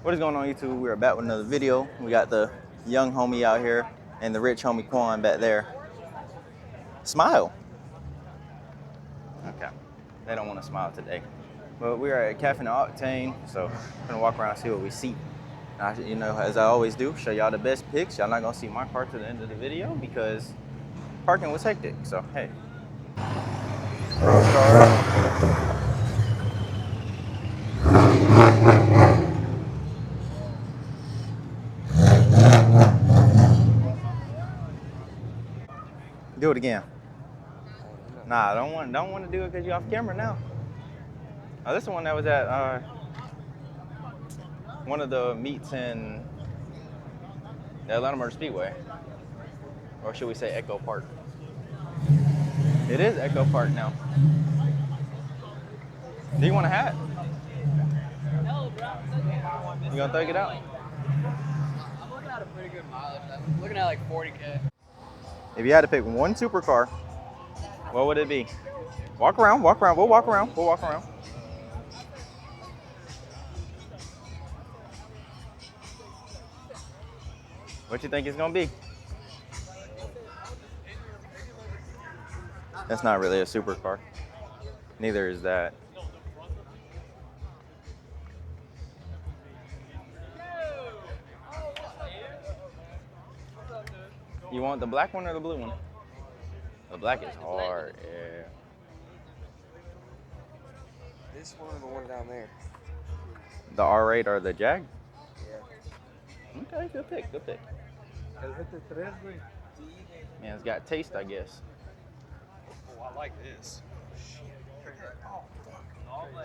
What is going on, YouTube? We're back with another video. We got the young homie out here and the rich homie Quan back there. Smile. Okay. They don't want to smile today. But we are at Cafe and Octane, so we're gonna walk around and see what we see. You know, as I always do, show y'all the best picks. Y'all not gonna see my car to the end of the video because parking was hectic. So hey. Do it again. Nah, I don't want to do it because you're off camera now. Oh, this is the one that was at one of the meets in the Atlanta Motor Speedway. Or should we say Echo Park? It is Echo Park now. Do you want a hat? No, bro. You gonna thug it out? I'm looking at a pretty good mileage. I'm looking at like 40K. If you had to pick one supercar, what would it be? Walk around, walk around. We'll walk around. We'll walk around. What you think it's gonna be? That's not really a supercar. Neither is that. You want the black one or the blue one? The black is hard, yeah. This one or the one down there? The R8 or the Jag? Yeah. Okay, good pick, good pick. Man, it's got taste, I guess. Oh, I like this.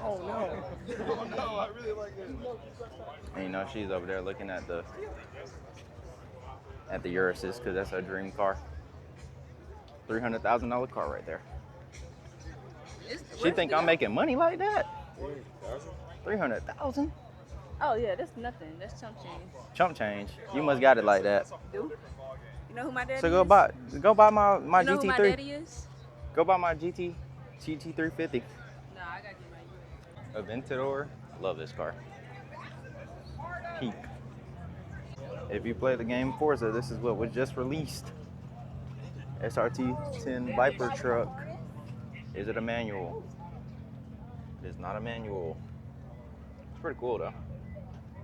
Oh no. Oh no, I really like this. And you know, she's over there looking at the Urus, because that's her dream car. $300,000 car right there. She think I'm making money like that? 300,000? Oh yeah, that's nothing. That's chump change. Chump change. You must got it like that. Do? You know who my daddy So is? go buy my You know GT3. who my daddy is? Go buy my GT350. Nah, I gotta get my Aventador. Love this car. Peak. If you play the game Forza, this is what was just released. SRT 10 Viper truck. Is it a manual? It is not a manual. It's pretty cool though.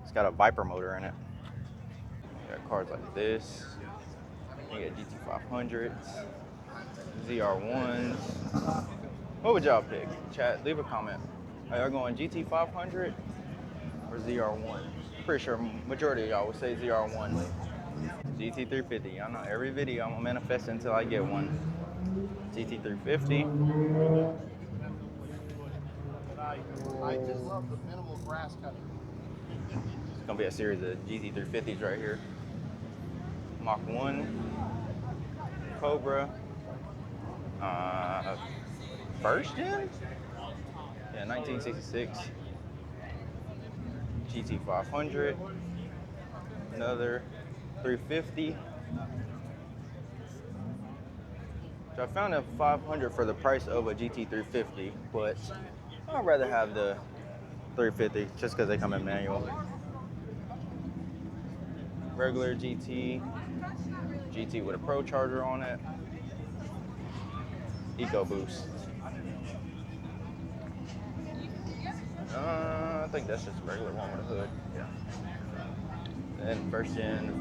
It's got a Viper motor in it. You got cars like this. You got GT500s, ZR1s. What would y'all pick? Chat, leave a comment. Are y'all going GT500 or ZR1? Pretty sure majority of y'all would say ZR1. GT350. Y'all know every video I'm gonna manifest until I get one. GT350. I just love the minimal grass cutting. It's gonna be a series of GT350s right here. Mach 1, Cobra, first gen? Yeah, 1966. GT500, another 350. So I found a 500 for the price of a GT350, but I'd rather have the 350 just because they come in manual. Regular GT with a Pro Charger on it. EcoBoost. I think that's just a regular one with a hood. Yeah. And first gen.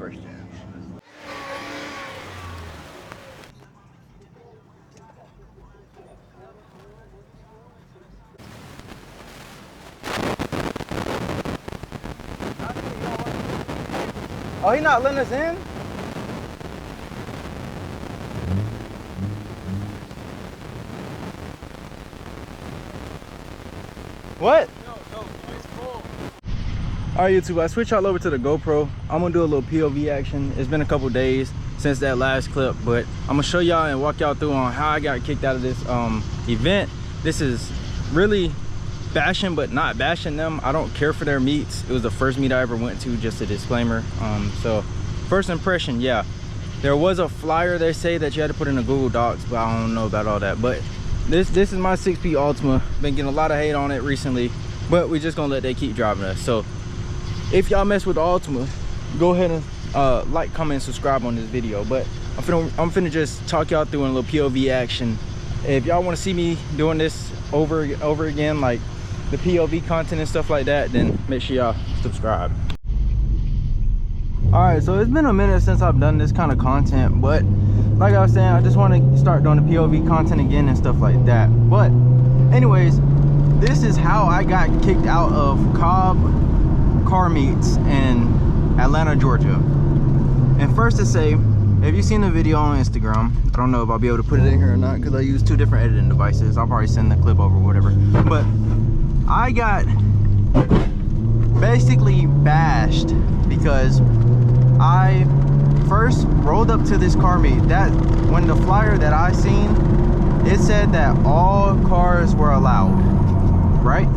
Oh, he not letting us in? What? All right, YouTube, I switched all over to the GoPro. I'm gonna do a little POV action. It's been a couple days since that last clip, but I'm gonna show y'all and walk y'all through on how I got kicked out of this event. This is really bashing, but not bashing them. I don't care for their meets. It was the first meet I ever went to, just a disclaimer. So first impression, yeah, there was a flyer they say that you had to put in the Google Docs, but I don't know about all that. But this is my 6P Ultima. Been getting a lot of hate on it recently, but we just gonna let they keep driving us. So if y'all mess with the Ultima, go ahead and like, comment, and subscribe on this video. But I'm finna just talk y'all through in a little POV action. If y'all want to see me doing this over again, like the POV content and stuff like that, then make sure y'all subscribe. All right, so it's been a minute since I've done this kind of content, but like I was saying, I just want to start doing the POV content again and stuff like that. But anyways, this is how I got kicked out of Cobb car meets in Atlanta, Georgia. And first to say, if you've seen the video on Instagram, I don't know if I'll be able to put it in here or not because I use 2 different editing devices. I'll probably send the clip over or whatever. But I got basically bashed because I first rolled up to this car meet. That when the flyer that I seen, it said that all cars were allowed, right?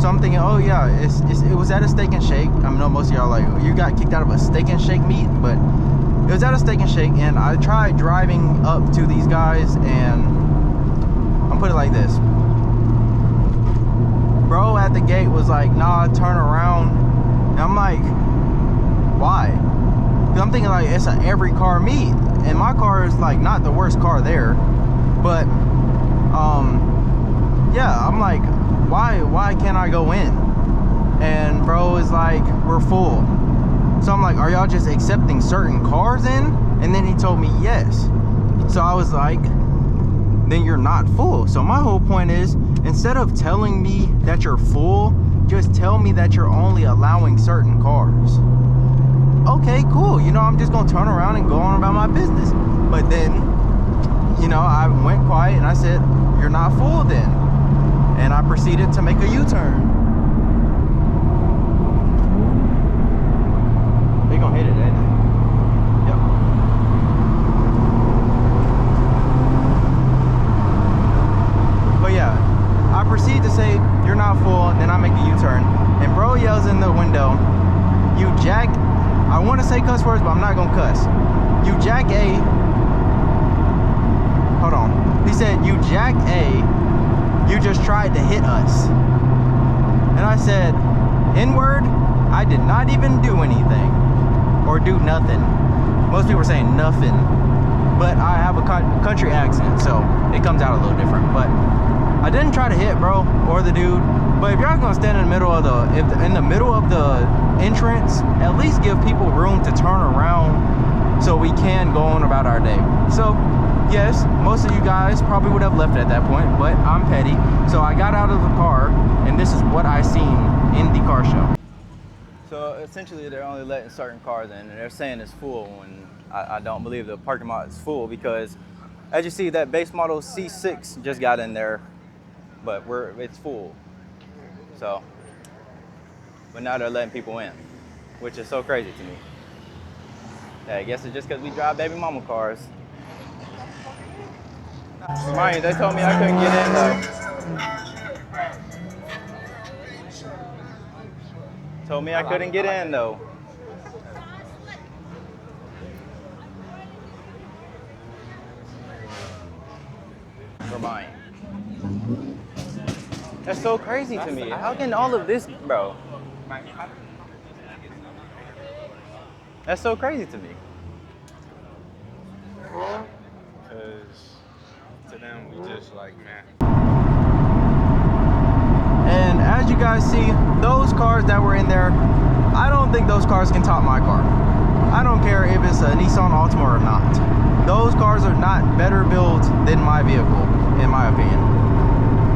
So I'm thinking, oh yeah, it was at a Steak and Shake. I know most of y'all like, you got kicked out of a Steak and Shake meet, but it was at a Steak and Shake, and I tried driving up to these guys, and I'm putting it like this. Bro at the gate was like, nah, turn around. And I'm like, why? Because I'm thinking like it's a every car meet, and my car is like not the worst car there, but yeah, I'm like, why can't I go in? And bro is like, we're full. So I'm like, are y'all just accepting certain cars in? And then he told me yes. So I was like, then you're not full. So my whole point is, instead of telling me that you're full, just tell me that you're only allowing certain cars. Okay, cool. You know, I'm just gonna turn around and go on about my business. But then, you know, I went quiet and I said, you're not full then. And I proceeded to make a U-turn. They gonna hit it, ain't they? Yep. But yeah, I proceed to say, you're not full, and then I make a U-turn. And bro yells in the window, you jack, I wanna say cuss words, but I'm not gonna cuss. You jack A, hold on. He said, you jack A, you just tried to hit us. And I said, N-word, I did not even do anything. Or do nothing. Most people are saying nothing, but I have a country accent, so it comes out a little different. But I didn't try to hit bro or the dude. But if y'all gonna stand in the middle of the entrance, at least give people room to turn around so we can go on about our day. So yes, most of you guys probably would have left at that point, but I'm petty, so I got out of the car, and this is what I seen in the car show. So essentially they're only letting certain cars in, and they're saying it's full when I don't believe the parking lot is full, because as you see, that base model C6 just got in there, but it's full. So, but now they're letting people in, which is so crazy to me. Yeah, I guess it's just because we drive baby mama cars. Mind you, they told me I couldn't get in though. Told me I couldn't get in though. For mine. That's so crazy to me. How can all of this, bro? That's so crazy to me. Because to them, we just like, man. And as you guys see, those cars that were in there, I don't think those cars can top my car. I don't care if it's a Nissan Altima or not. Those cars are not better built than my vehicle, in my opinion.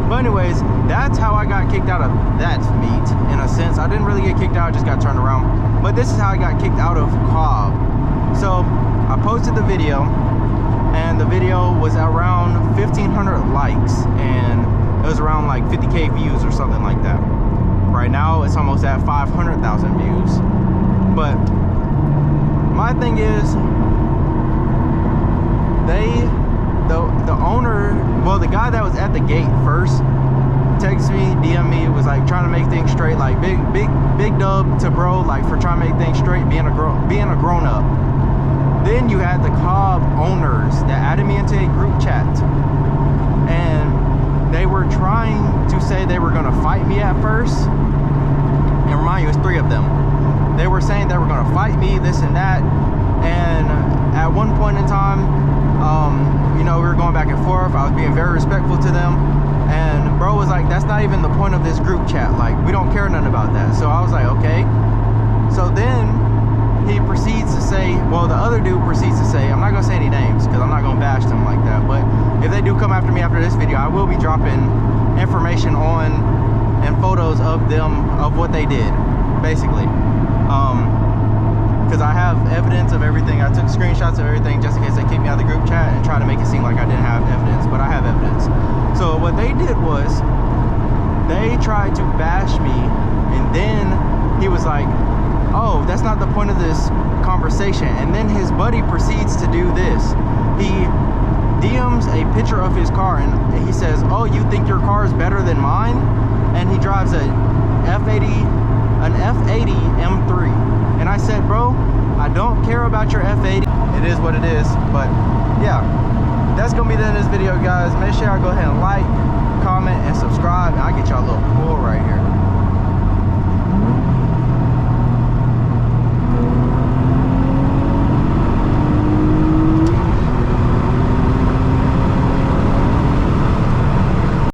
But anyways, that's how I got kicked out of that meet, in a sense. I didn't really get kicked out, I just got turned around. But this is how I got kicked out of Cobb. So I posted the video, and the video was around 1,500 likes, and it was around like 50K views or something like that. Right now, it's almost at 500,000 views. But my thing is, the owner, well, the guy that was at the gate first texted me, DM me, was like trying to make things straight, like big dub to bro, like for trying to make things straight, being a grown up. Then you had the Cobb owners that added me into a group chat, and they were trying to say they were gonna fight me at first. And remind you, it's 3 of them. They were saying they were gonna fight me, this and that. And at one point in time, you know, we were going back and forth. I was being very respectful to them. And bro was like, that's not even the point of this group chat. Like, we don't care nothing about that. So I was like, okay. So then he proceeds to say, well, the other dude proceeds to say, I'm not gonna say any names because I'm not gonna bash them like that. But if they do come after me after this video, I will be dropping information on and photos of them, of what they did, basically. Because I have evidence of everything. I took screenshots of everything just in case they kick me out of the group chat and try to make it seem like I didn't have evidence, but I have evidence. So what they did was they tried to bash me, and then he was like, oh, that's not the point of this conversation. And then his buddy proceeds to do this. He DMs a picture of his car and he says, oh, you think your car is better than mine? And he drives a an F80 M3. And I said, bro, I don't care about your F80. It is what it is. But yeah, that's gonna be the end of this video, guys. Make sure y'all go ahead and like, comment, and subscribe, and I'll get y'all a little pull